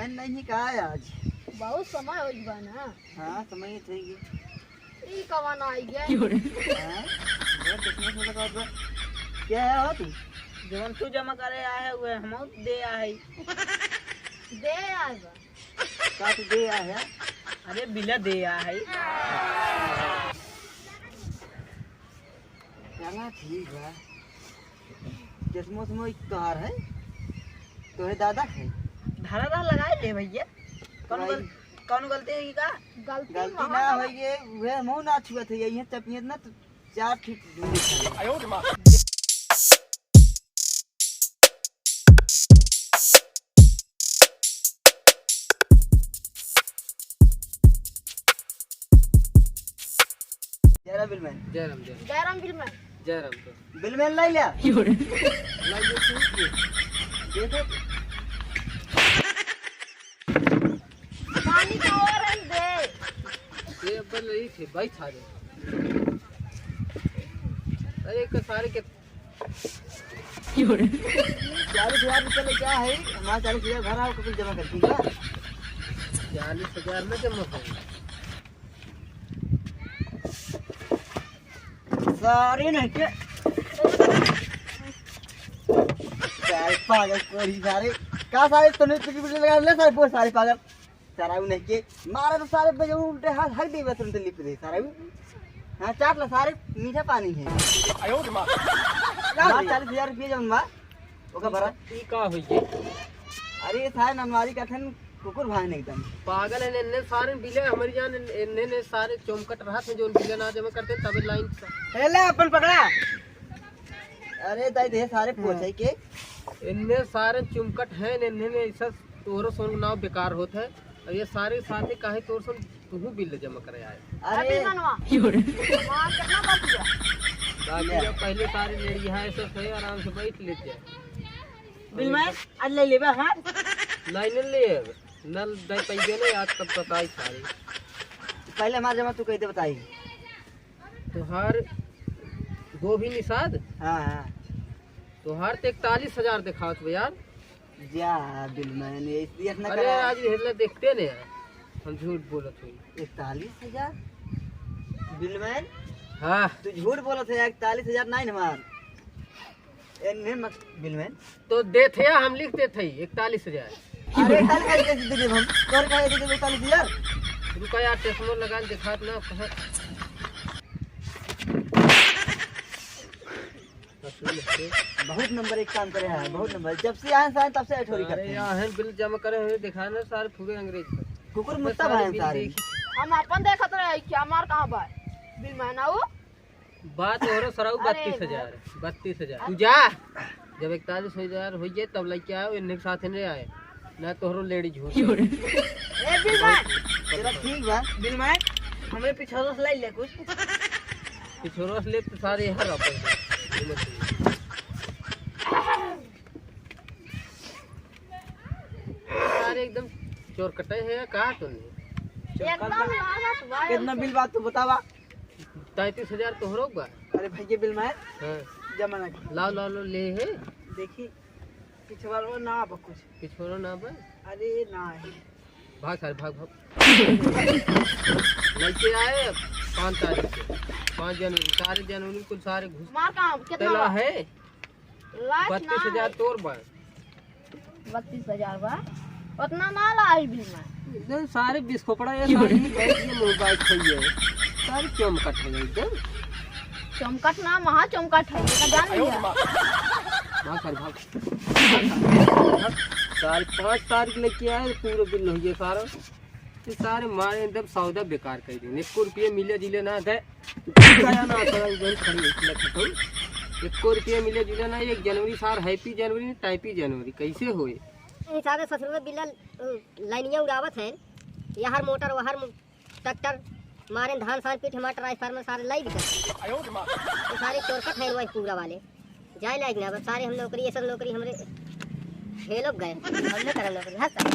बिलमैन नहीं कहा है आज। बहुत समय हो गया ना। हाँ समय थे ई कवन आई गया। हां किसने से लगा तो क्या है हो तू जवन तू जमा करे आए हुए हम दे आए दे आएगा का तू दे आया है। अरे बिला दे आए चला ठीक है किस्मत में एक कार है तोरे दादा है धारा धार लगाए ले भैया कौन गलती है का गलती ना हो ये वे मुंह ना छुआ थे यही चपियत ना तो चार ठीक दूरी आयो मां जयराम बिलमैन जयराम तो बिलमैन लाई लिया लाई देखो पानी का और दे ये बल रही थी भाई सारे अरे एक सारे के 40,000 रुपये क्या है हमारा 40,000 भरा हो कभी जमा कर दिया 40,000 में जमा कर सारे नहीं के सारे पागल कोरी सारे का सारे तने टिकट लगा ले सारे बहुत सारे पागल सारा नहीं के मारा तो सारे बजे उल्टे हाथ हक दे तुरंत लिप दे सारा हां चाट ला सारे मीठा पानी है आयो मां 40,000 रुपये जमा ओका भरा ई का होई है अरे था नमवारी कथन कुकुर भागने एकदम पागल है ने सारे बिले हमारी जान ने सारे चौमकट रहा थे जो बिले ना जमा करते तब लाइन हेले अपन पकड़ा अरे दाई दे सारे पोछे के इनने सारे चुमकट हैं इन्हें ऐसा तोरो सोन नाव बेकार होता है और ये सारे साथी काहे तोर सोन तू बिल जमा करे आए अरे मनवा मां कितना बाकी है बाकी जब पहले सारे ले यहाँ ऐसे थे आराम से बैठ लेते हैं बिल में आज ले लेबे हां लाइन ले नल दे पैसे नहीं आज तब बताई सारी पहले हमार जमा तू कह दे बताई तोहार गोभी निषाद हां हां तोहार तो 41,000 दिखावत यार जा बिल मैंने इसलिए इतना अरे करा आज हेले देखते ने हम झूठ बोलत हुई 41,000 बिल मैन हाँ तू झूठ बोलत है 41,000 नहीं हमार एने मत बिल मैन तो देते हम लिखते थे 41,000 अरे कल कैसे दे दे हम तोर का दे दे 41,000 रुका यार चश्मा लगा दिखात ना कहा बहुत नंबर एक काम करे हैं बहुत नंबर जब से आए सारे तब से अठोरी करते हैं यहाँ बिल जमा करे हुए दिखाना सारे पूरे अंग्रेज कुकुर मुत्ता भाई सारे हम अपन देखत रहे क्या मार कहां बा बिल मनाओ बात हो रहा सराउ 32,000 तू जा जब 41,000 हो जाए तब लेके आओ इनके साथ नहीं आए ना तोहरो लेडी झूठ ए बिल मैन तेरा ठीक बा बिल में हमें पिछोरस ले ले कुछ पिछोरस ले तो सारे यहाँ रह सारे एकदम चोर कटे हैं कहा तूने एकदम लागत भाई कितना बिल बात तू बतावा 33,000 तो हो रहा अरे भैया बिल में हाँ जमा ना लाओ लाओ लो ले है देखी पिछवाड़ो ना बा कुछ पिछोरो ना बा अरे ना है भाग सारे भाग लेके आए 5 तारीख से 5 जनवरी 4 जनवरी को सारे घुस मार कहां कितना तला है लाख 32,000 तोर बा 32,000 बा उतना ना लाई बिल में एकदम सारे बिस्कोपड़ा ये सारी बैठ ये मोबाइल खाई है सारे चमकट है एकदम चमकट ना महा चमकट है ये जान लिया भाग सारे भाग सारे 5 तारीख लेके आए पूरा बिल हो गया सारा ये सारे मारे एकदम सौदा बेकार कर दिए 1 रुपये मिले जिले ना गए ना खड़ी 1 रुपये मिले जिले ना 1 जनवरी सार हैप्पी जनवरी टाइपी जनवरी कैसे हुए हिसाब से ससुर में बिल्ला लाइनियाँ उड़ावत हैं यहाँ मोटर वहाँ ट्रैक्टर मारे धान सान पीठ टमाटर आई फार्म सारे लाई भी तो सारे चोरकट हैं वही पूरा वाले जाए लायक ना बस सारे हम नौकरी ये सब नौकरी हमारे 6 लोग गए हमने करा नौकरी हाँ सर